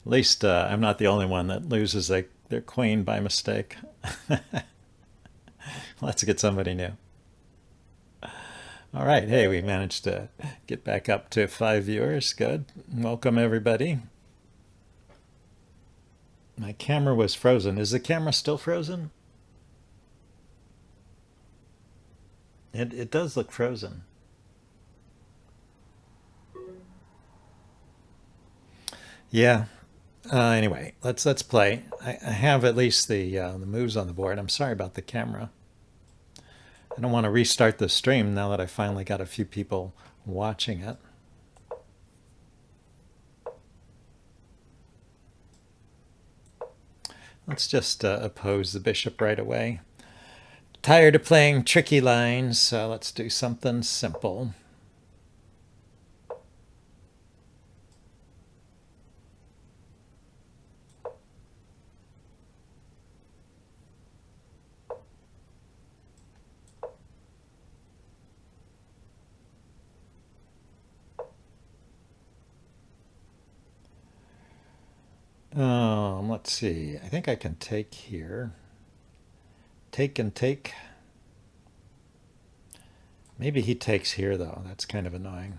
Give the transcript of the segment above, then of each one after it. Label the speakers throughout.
Speaker 1: At least I'm not the only one that loses their queen by mistake. Let's get somebody new. All right. Hey, we managed to get back up to 5 viewers. Good. Welcome, everybody. My camera was frozen. Is the camera still frozen? It does look frozen. Yeah. Anyway, let's play. I have at least the moves on the board. I'm sorry about the camera. I don't want to restart the stream now that I finally got a few people watching it. Let's just oppose the bishop right away. Tired of playing tricky lines, so let's do something simple. Let's see. I think I can take here. Take and take. Maybe he takes here, though. That's kind of annoying.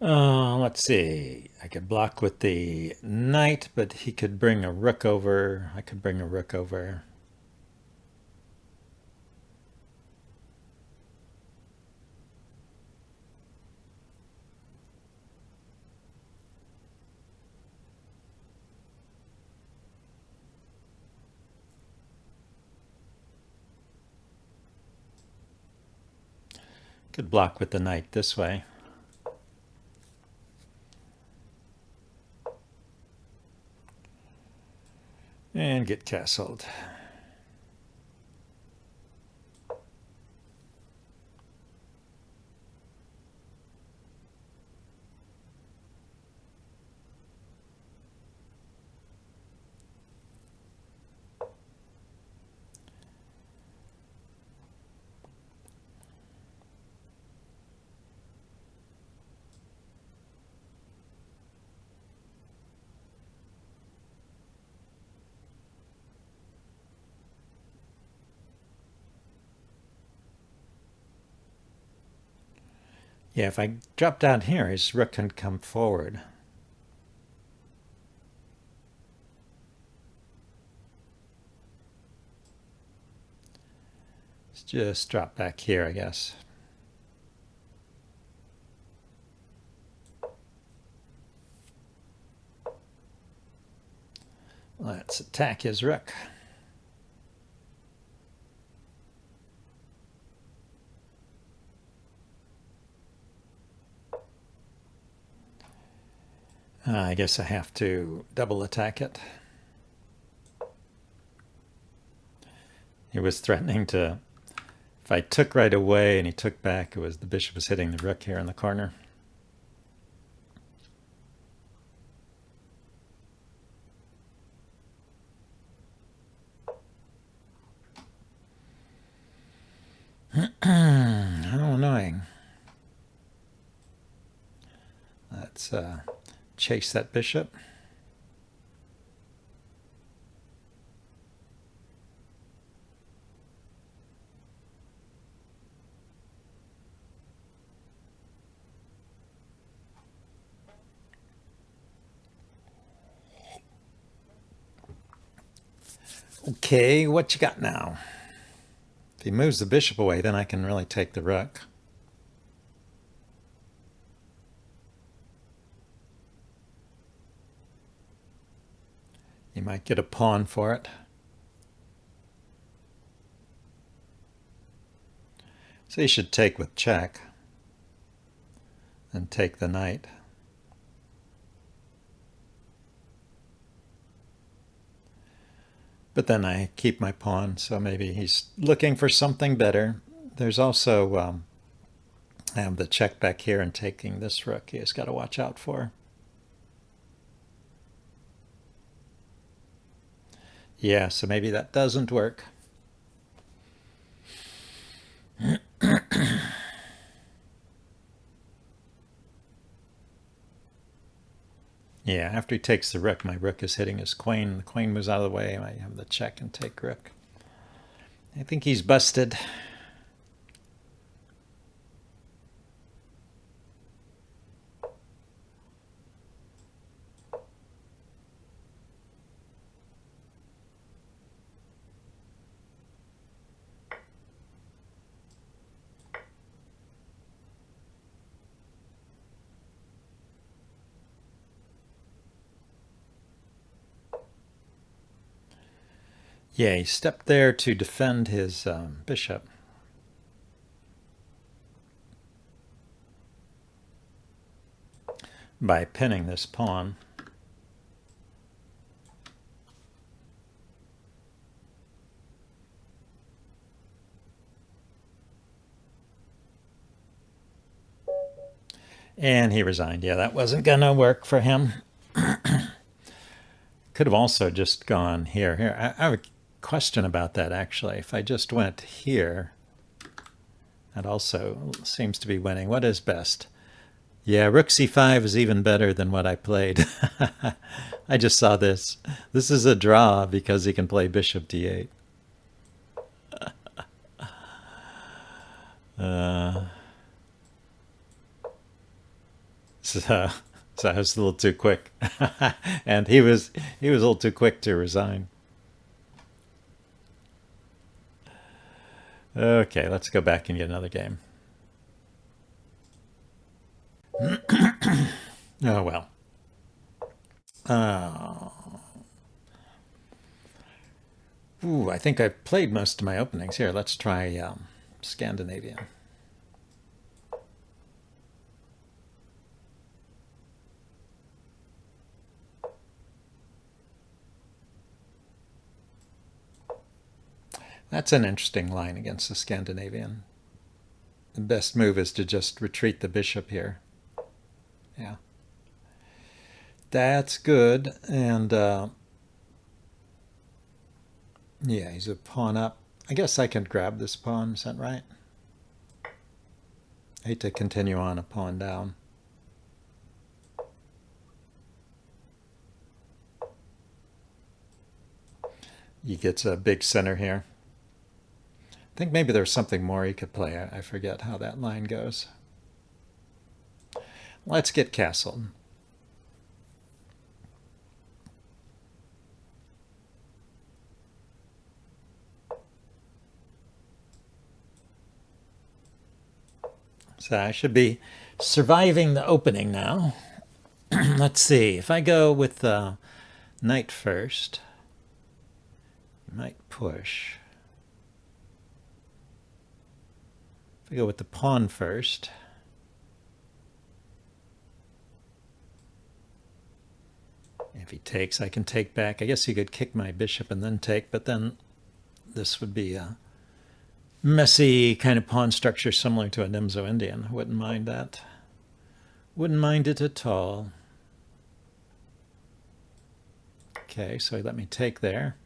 Speaker 1: Let's see. I could block with the knight, but he could bring a rook over. I could bring a rook over. Could block with the knight this way. And get castled. Yeah, if I drop down here, his rook can come forward. Let's just drop back here, I guess. Let's attack his rook. I guess I have to double attack it. He was threatening to, if I took right away and he took back, it was the bishop was hitting the rook here in the corner. How annoying. Let's chase that bishop. Okay, what you got now? If he moves the bishop away, then I can really take the rook. You might get a pawn for it. So you should take with check and take the knight. But then I keep my pawn, so maybe he's looking for something better. There's also I have the check back here and taking this rook he's got to watch out for. Yeah, so maybe that doesn't work. Yeah, after he takes the rook, my rook is hitting his queen. The queen moves out of the way. I have the check and take rook. I think he's busted. Yeah, he stepped there to defend his bishop. By pinning this pawn. And he resigned. Yeah, that wasn't going to work for him. Could have also just gone here. Here, I have a question about that, actually. If I just went here, that also seems to be winning. What is best? Yeah, rook c5 is even better than what I played. I just saw this. This is a draw because he can play bishop d8. So I was a little too quick. And he was a little too quick to resign. Okay, let's go back and get another game. Oh, well. Ooh, I think I've played most of my openings. Here, let's try Scandinavian. That's an interesting line against the Scandinavian. The best move is to just retreat the bishop here. Yeah. That's good. And yeah, he's a pawn up. I guess I can grab this pawn. Is that right? I hate to continue on a pawn down. He gets a big center here. I think maybe there's something more he could play. I forget how that line goes. Let's get castled. So I should be surviving the opening now. Let's see. If I go with knight first, I might push. If I go with the pawn first, if he takes, I can take back. I guess he could kick my bishop and then take, but then this would be a messy kind of pawn structure similar to a Nimzo Indian. I wouldn't mind that. Wouldn't mind it at all. Okay, so he let me take there.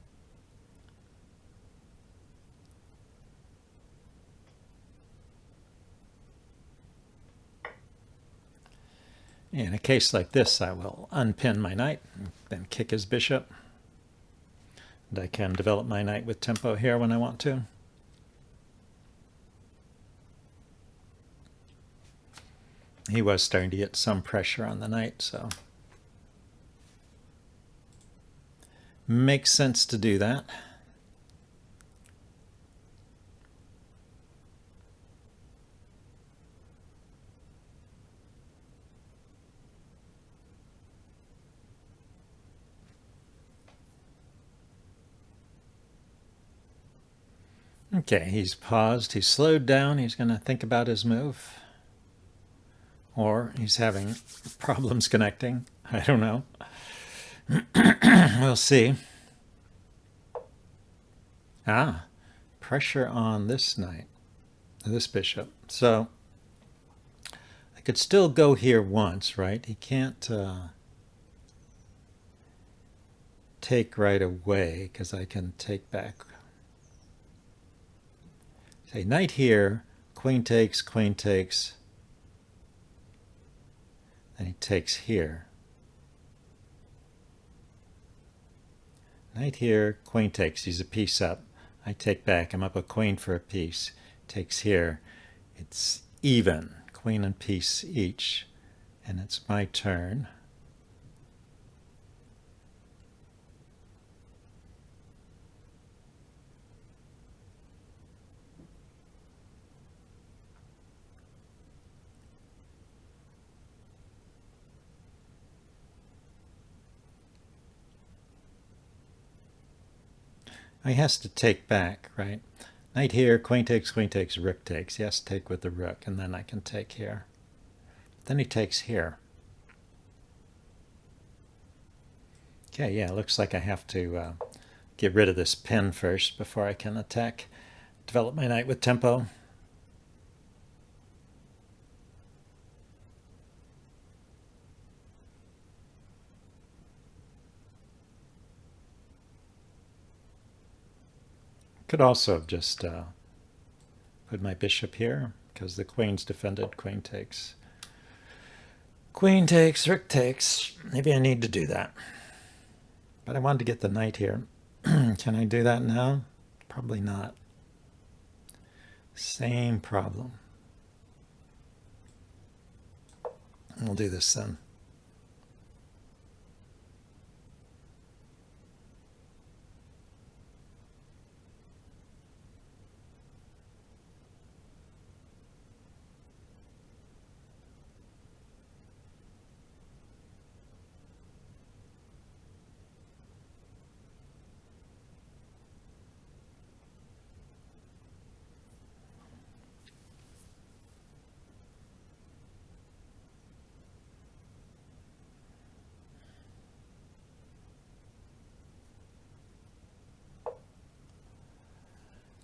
Speaker 1: In a case like this, I will unpin my knight, and then kick his bishop. And I can develop my knight with tempo here when I want to. He was starting to get some pressure on the knight, so makes sense to do that. Okay, he's paused, he's slowed down, he's going to think about his move. Or he's having problems connecting. I don't know. We'll see. Ah, pressure on this knight, this bishop. So I could still go here once, right? He can't take right away because I can take back. Say knight here, queen takes, and he takes here. Knight here, queen takes. He's a piece up. I take back. I'm up a queen for a piece. Takes here. It's even. Queen and piece each. And it's my turn. He has to take back, right? Knight here, queen takes, rook takes. He has to take with the rook, and then I can take here. Then he takes here. Okay, yeah, looks like I have to get rid of this pin first before I can attack. Develop my knight with tempo. Could also have just put my bishop here because the queen's defended. Queen takes. Queen takes, rook takes. Maybe I need to do that. But I wanted to get the knight here. Can I do that now? Probably not. Same problem. We'll do this then.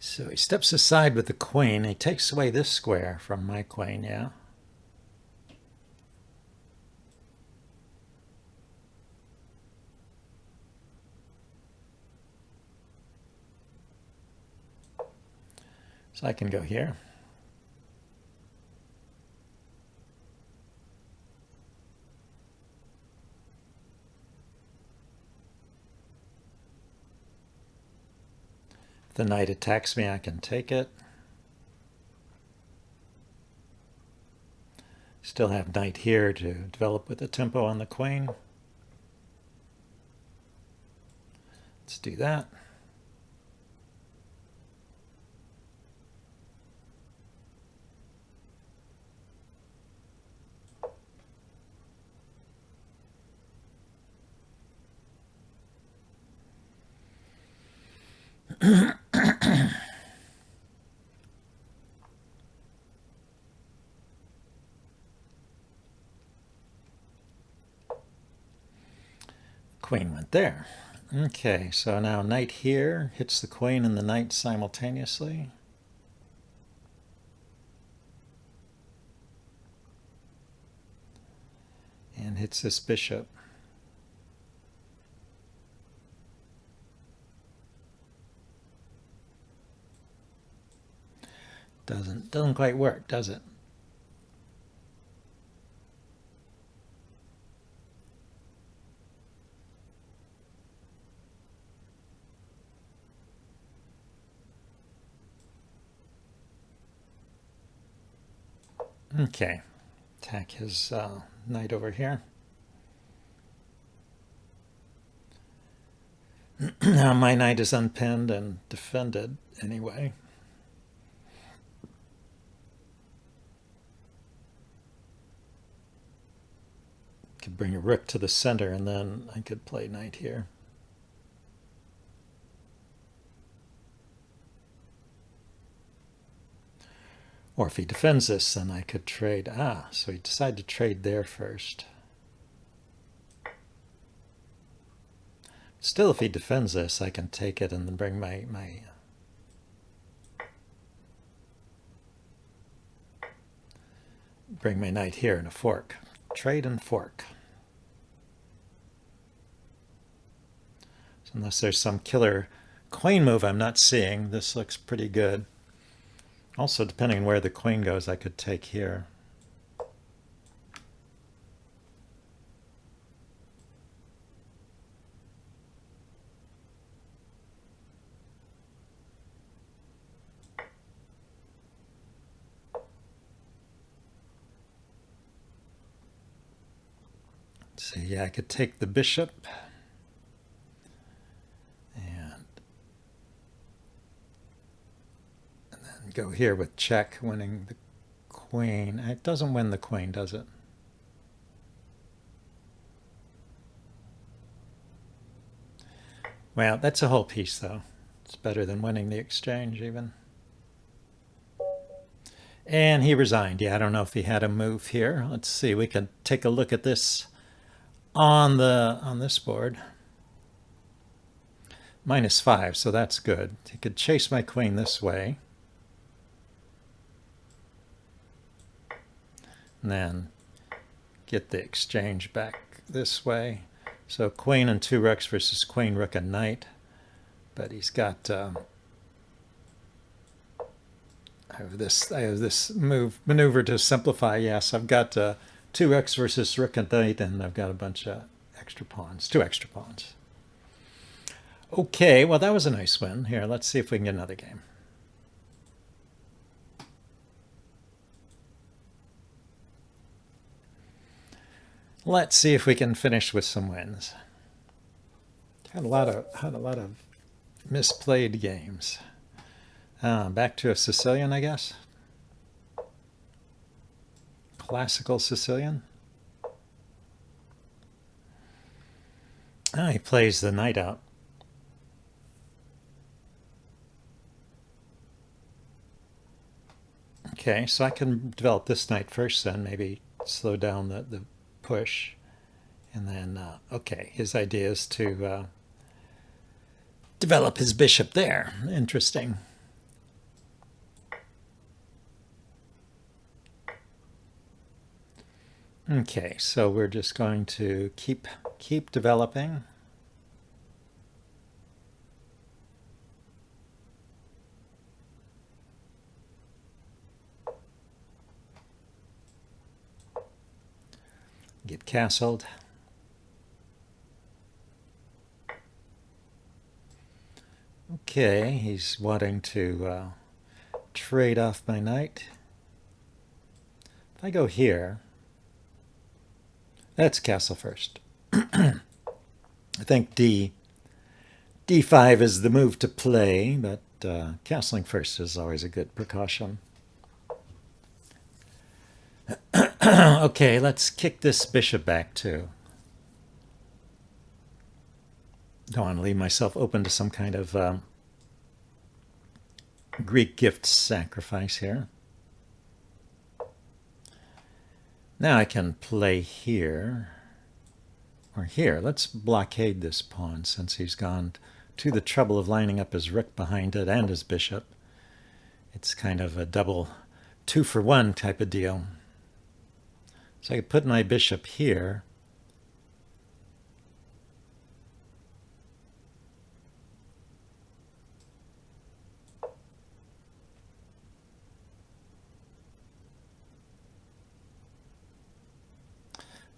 Speaker 1: So he steps aside with the queen. He takes away this square from my queen, yeah? So I can go here. If the knight attacks me, I can take it. Still have knight here to develop with the tempo on the queen. Let's do that. Queen went there. Okay, so now knight here hits the queen and the knight simultaneously. And hits this bishop. Doesn't quite work, does it? Okay, attack his knight over here. Now my knight is unpinned and defended anyway. Could bring a rook to the center and then I could play knight here. Or if he defends this, then I could trade. Ah, so he decided to trade there first. Still, if he defends this, I can take it and then bring my bring my knight here in a fork. Trade and fork. So unless there's some killer queen move I'm not seeing, this looks pretty good. Also, depending on where the queen goes, I could take here. So yeah, I could take the bishop. And then go here with check, winning the queen. It doesn't win the queen, does it? Well, that's a whole piece, though. It's better than winning the exchange, even. And he resigned. Yeah, I don't know if he had a move here. Let's see. We can take a look at this on this board. -5, so that's good. He could chase my queen this way. And then get the exchange back this way. So queen and 2 rooks versus queen, rook, and knight. But he's got I have this maneuver to simplify. Yes, I've got 2 rooks versus rook and knight, and I've got a bunch of extra pawns, 2 extra pawns. Okay, well that was a nice win. Here, let's see if we can get another game. Let's see if we can finish with some wins. Had a lot of misplayed games. Back to a Sicilian, I guess. Classical Sicilian. He plays the knight out. Okay, so I can develop this knight first, then maybe slow down the push. And then, okay, his idea is to develop his bishop there. Interesting. Okay, so we're just going to keep developing. Get castled. Okay, he's wanting to trade off my knight. If I go here, let's castle first. I think d5 is the move to play, but castling first is always a good precaution. Okay, let's kick this bishop back too. Don't want to leave myself open to some kind of Greek gift sacrifice here. Now I can play here or here. Let's blockade this pawn since he's gone to the trouble of lining up his rook behind it and his bishop. It's kind of a double 2-for-1 type of deal. So I could put my bishop here.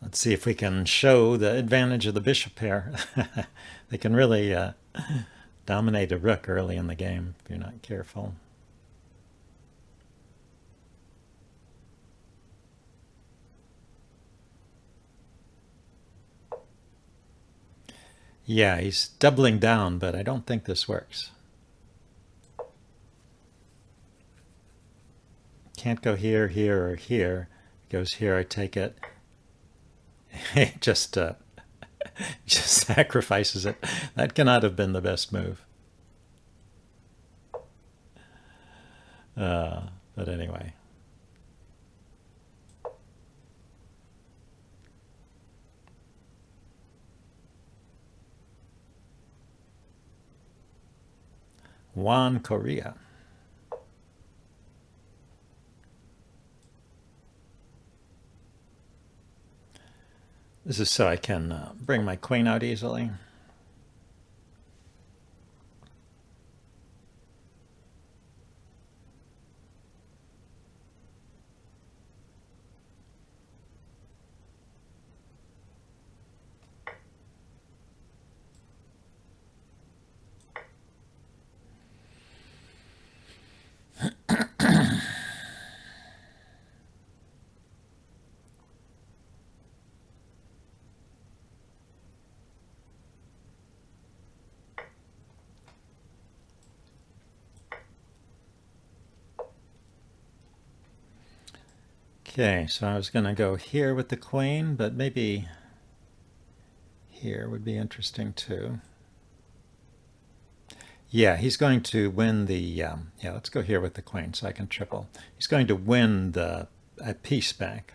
Speaker 1: Let's see if we can show the advantage of the bishop here. They can really dominate a rook early in the game if you're not careful. Yeah, he's doubling down, but I don't think this works. Can't go here, here, or here. It goes here, I take it. just sacrifices it. That cannot have been the best move. But anyway. Juan Correa. This is so I can bring my queen out easily. Okay, so I was going to go here with the queen, but maybe here would be interesting too. Yeah, he's going to win the, yeah, let's go here with the queen so I can triple. He's going to win the a piece back.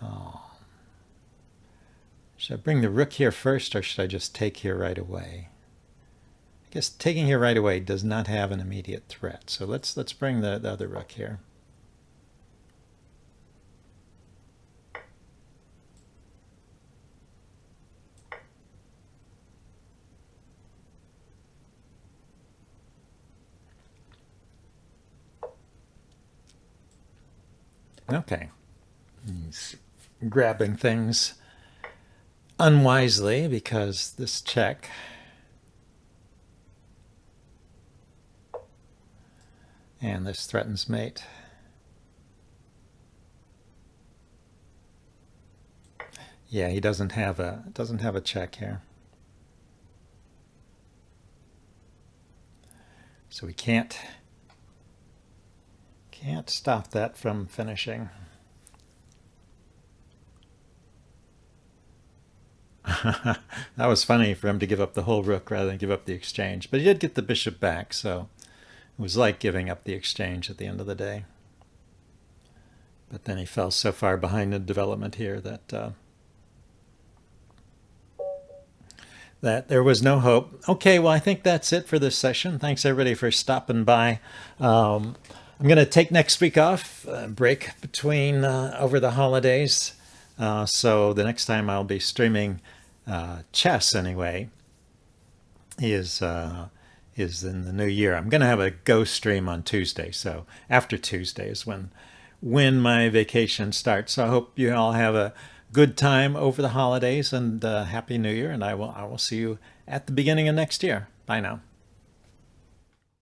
Speaker 1: Oh. Should I bring the rook here first, or should I just take here right away? I guess taking here right away does not have an immediate threat. So let's bring the other rook here. Okay. He's grabbing things unwisely because this check. And this threatens mate. Yeah, he doesn't have a check here. So we can't stop that from finishing. That was funny for him to give up the whole rook rather than give up the exchange. But he did get the bishop back, so it was like giving up the exchange at the end of the day. But then he fell so far behind in development here that that there was no hope. Okay, well, I think that's it for this session. Thanks, everybody, for stopping by. I'm going to take next week off, break between over the holidays. So the next time I'll be streaming chess anyway is in the new year. I'm going to have a Go stream on Tuesday. So after Tuesday is when my vacation starts. So I hope you all have a good time over the holidays, and Happy New Year. And I will see you at the beginning of next year. Bye now.